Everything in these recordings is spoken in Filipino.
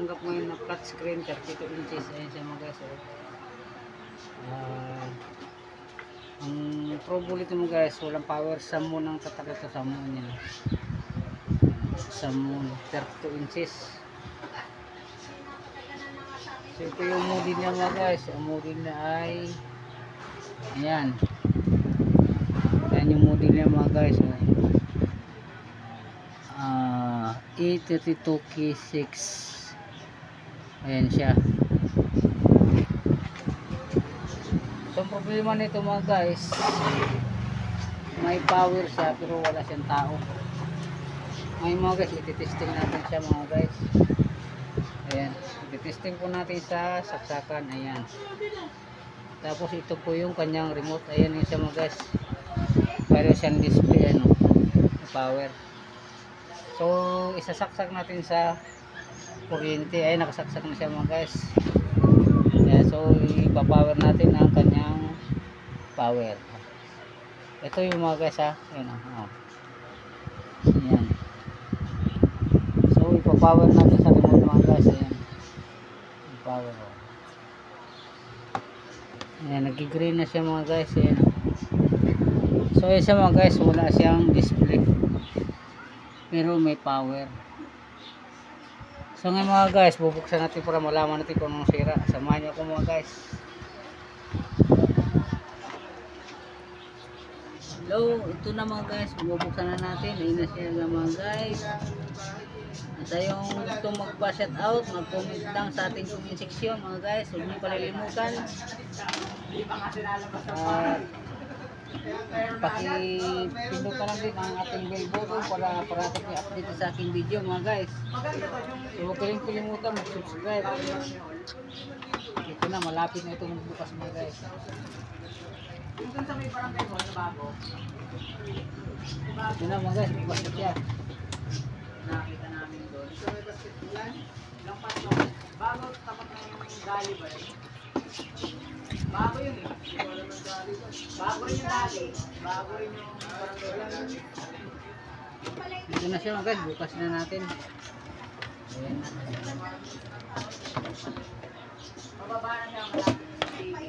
nagtatanggap ngayon na flat screen 32 inches. Ayan siya mga guys. Ang trouble ito mga guys, walang power. Samon ang tatak ito, samon yan. Samon 32 inches. So ito yung model niya mga guys. Ang model na ay ayan. Ayan yung model niya mga guys. E32K6. Ayan siya. So ang problema nito mga guys, may power siya pero wala siyang tao. Ngayon mga guys, ititesting natin siya mga guys. Ayan, ititesting po natin sa saksakan. Ayan. Tapos ito po yung kanyang remote. Ayan yung siya mga guys. Pero siyang display ano, power. So isasaksak natin sa kuryente. Ayan, nakasaksak na siya mga guys. Ayan, so ipapower natin ang kanyang power. Ito yung mga guys ha. Ayan, ayan. So ipapower natin sa remote mga guys. Ayan, power. Ayan, nag-green na siya mga guys. Ayan. So ayan siya mga guys, wala siyang display pero may power. So ngayon mga guys, bubuksan natin para malaman natin kung anong sira. Samahan niyo ako mga guys. Hello, ito na mga guys, bubuksan na natin. Ayun na siya mga guys. At yung gusto magpa-shout out, mag-comment lang sa ating comment section mga guys. Huwag niyo palilimutan. Pakipindot ka lang din ang ating bell button para parating may update sa aking video mga guys. So huwag kayong kalimutan mag-subscribe. Ito na, malapit na ito magbukas mga guys. Ito na mga guys, bukas na siya. Nakita namin doon. Ito may basketbulan. Ilang paso. Bago tapat ng gali ba yun? Bago yun eh. Bago rin yung dali. Bago rin yung parang. Ito na siya mga guys. Bukas na natin. Ayan na. Mababa na siya. Malapit sa TV.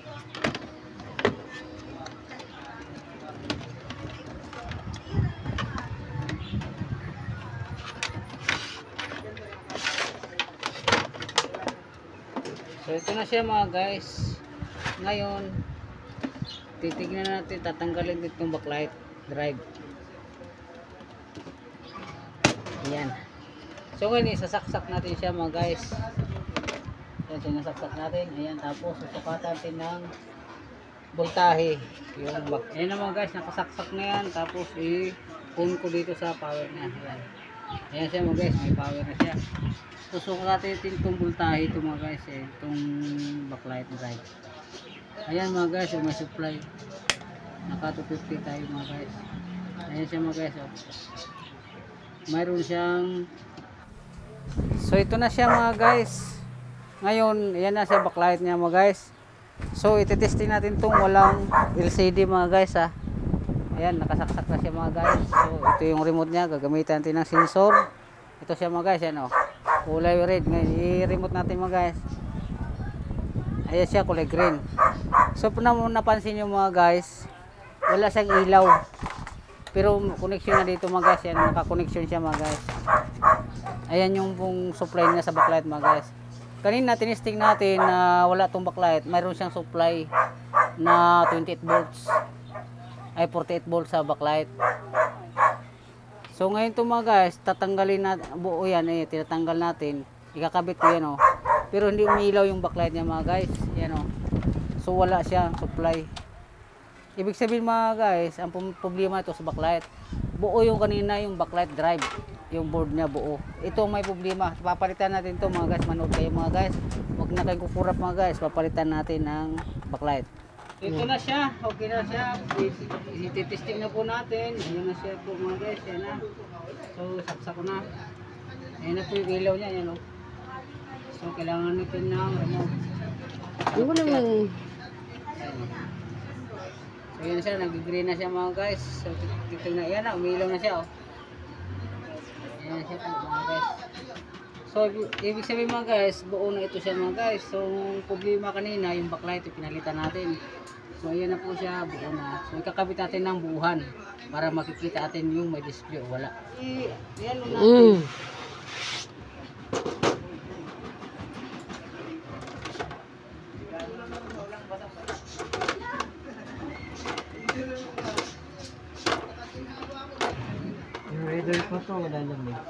So ito na siya mga guys. Ngayon titignan natin, tatanggalin itong backlight drive. Ayan. So ngayon isasaksak natin siya mga guys. Ayan, sinasaksak natin. Ayan, tapos susukatan natin ng voltahe yung back. Ayan na mga guys, nakasaksak na yan. Tapos i-on ko dito sa power niya. Ayan. Ayan siya mga guys, may power na siya. Susukat natin itong voltahe ito mga guys, itong backlight drive. Ayan mga guys, may supply. Naka 250 tayo mga guys. Ayan siya mga guys. Mayroon siyang. So ito na siya mga guys. Ngayon, ayan na siya backlight niya mga guys. So ititesting natin itong walang LCD mga guys ha. Ayan, nakasaksak na siya mga guys. So ito yung remote niya, gagamitan natin ng sensor. Ito siya mga guys, yan o. Kulay red. Ngayon, i-remote natin mga guys. Ayan siya, kulay green. So napansin nyo mga guys, wala siyang ilaw. Pero connection na dito mga guys. Yan, naka-connection siya mga guys. Ayan yung pong supply niya sa backlight mga guys. Kanina tinesting natin na wala tong backlight. Mayroon siyang supply na 28 volts. Ay 48 volts sa backlight. So ngayon to mga guys, tatanggalin natin buo yan tinatanggal natin. Ikakabit ko yan Pero hindi umiilaw yung backlight niya mga guys. Yan So wala siya supply. Ibig sabihin mga guys, ang problema ito sa backlight. Buo yung kanina yung backlight drive. Yung board niya buo. Ito may problema. Papalitan natin to mga guys. Manood kayo mga guys. Huwag na kayong kukurap mga guys. Papalitan natin ng backlight. Ito na siya. Okay na siya. Ititesting na po natin. Ayan na siya po mga guys. Yan na. So saksak ko na. Ayan na po yung ilaw niya. Ayan So kailangan natin ng remote. Ano naman? So yun siya. Nag-green na siya mga guys. So titignan. Ayan na. Umilaw na siya Ayan siya po mga guys. So So, ibig sabihin mga guys, buo na ito siya mga guys. So, yung problema kanina, yung backlight, pinalitan natin. So, ayan na po siya, buo na. So, ikakabit natin ng buuhan para makikita natin yung may display o wala. Ayan natin. Yung radar ko to, malalamig.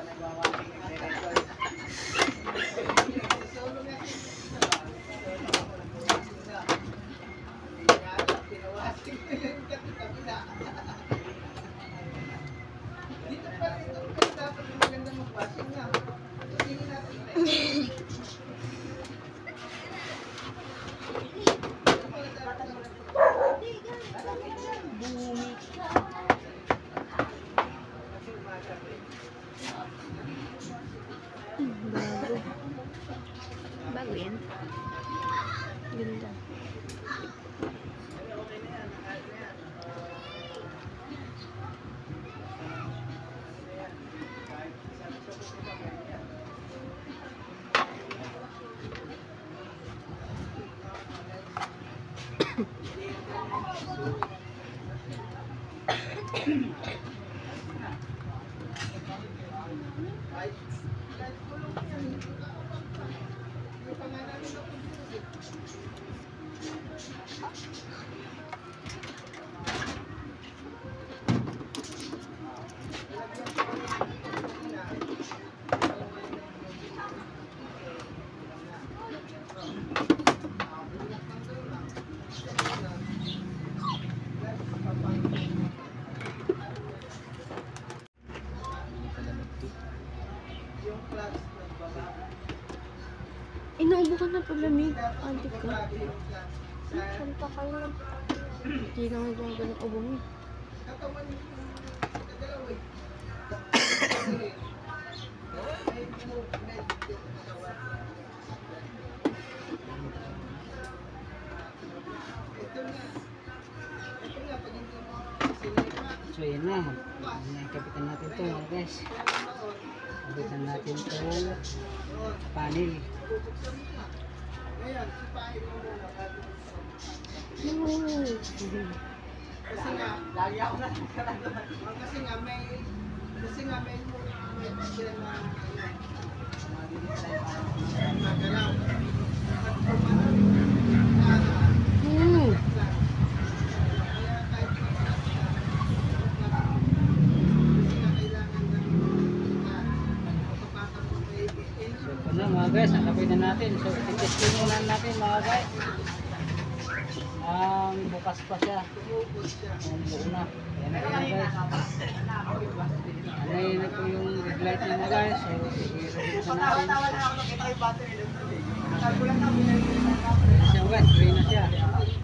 Bago. Bago yan. Ganda. Inaubo ka na paglamig. Antik ka. Salta ka lang. Hindi na nga dyan ganun ubo mo. So, ayan na. Kapitan natin ito mga guys. Kapitan natin ito panel. Kasi nga, lagi ako nagkakaraan doon. Kasi nga may sila na magalaw. So, ito na mga guys, nakapitan natin. So, ititesting muna natin mga guys. Bukas pa siya. Ang buo na. Ayan na yan guys. Ayan na po yung red light niya mga guys. So, i-reset natin. Siya mga guys, gray na siya.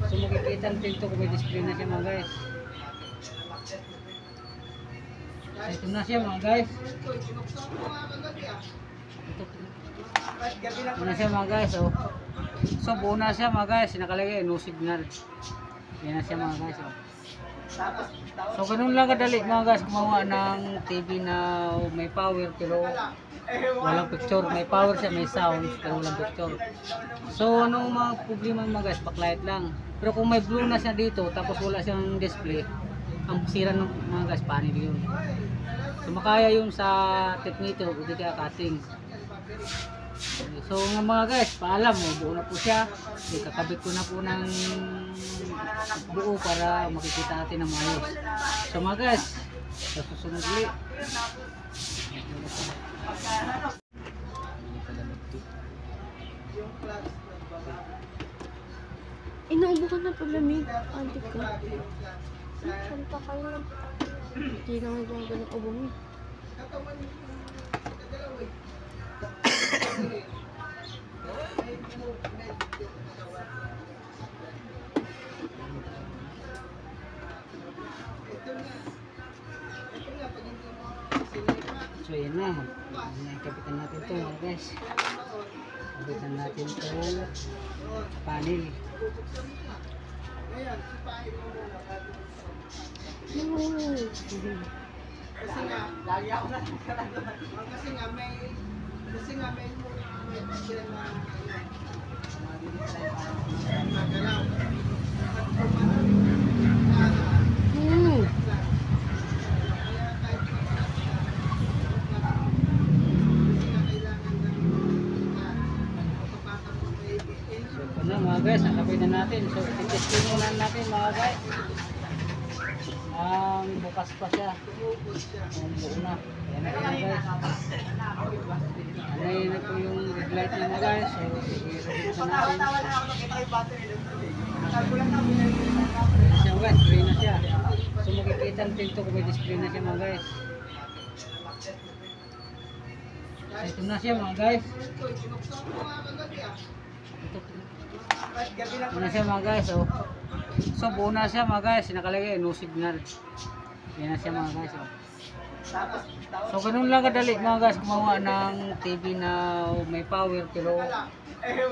So, makikita natin ito kung may display na siya mga guys. So, ito na siya mga guys. Ito na siya mga guys. Oh. So, buo na siya mga guys. Nakalagay, no signal. Yan na siya mga guys. Oh. So, ganun lang kadali mga guys. Gumawa ng TV na may power pero walang picture. May power siya, may sound pero walang picture. So, anong mga problema mga guys? Backlight lang. Pero kung may blue na siya dito tapos wala siyang display, ang sira ng mga guys, panel yun. So, makaya yun sa tip nito. Hindi kaya cutting. So nga mga guys, paalam mo, buo na po siya. Kakabit ko na po ng buo para makikita natin ng maayos. So mga guys, sa susunod ulit. Inaubo ka na paglamig. Antik ka. Salta ka lang. Hindi na nga dyan ganun ubo mo. So yan na, kapitan natin ito mga guys. Kapitan natin ito panel. Kasi nga, lagi ako nagkakaraan doon. Kasi nga may Kasi nga may sila na magalaw. Hmm. So ito na mga guys, nakapit na natin. So ititesting muna natin mga guys. Ang bukas pa siya. Ang buo na. Ayan na mga guys. Ano na po yung red light niya mga guys. So i-repeat na natin. Ayan siya guys, spray na siya. So makikita natin ito kung may display na siya mga guys. So ito na siya mga guys. Ito na siya mga guys. So buo na siya mga guys. Nakalagay no signal. Yan na siya mga guys. So ganun lang kadali mga guys gumawa ng TV na may power pero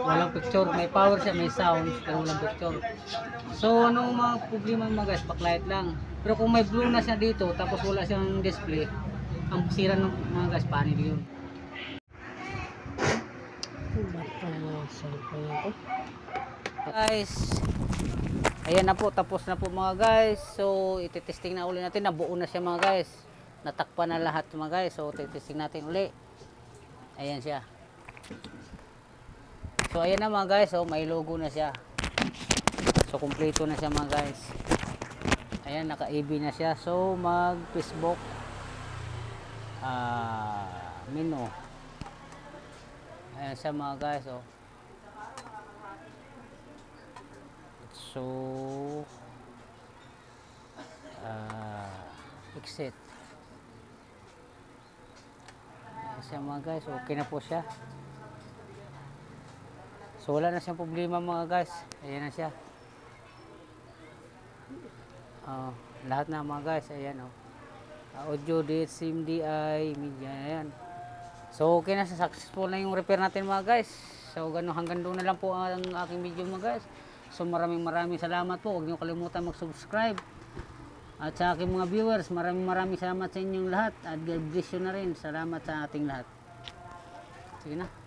walang picture. May power siya, may sound pero walang picture. So anong mga problema mga guys, backlight lang. Pero kung may blue na siya dito tapos wala siyang display, ang sira ng mga guys panel yun. Guys, ayan na po, tapos na po mga guys. So ititesting na uli natin, nabuo na siya mga guys, natakpan na lahat mga guys. So ititesting natin uli. Ayan siya. So ayan na mga guys, so may logo na siya. So kumpleto na siya mga guys. Ayan, naka-AB na siya. So mag Facebook menu. Ayan siya mga guys. So exit. Ayan siya mga guys, okay na po siya. So wala na siyang problema mga guys. Ayan na siya. Lahat na mga guys. Ayan audio, DH, SIM, DI, media. Ayan. So okay na, successful na yung repair natin mga guys. So hanggang doon na lang po ang aking video mga guys. So maraming salamat po. Huwag niyo kalimutan mag-subscribe. At sa aking mga viewers, maraming salamat sa inyong lahat. At God bless you na rin. Salamat sa ating lahat. Sige na.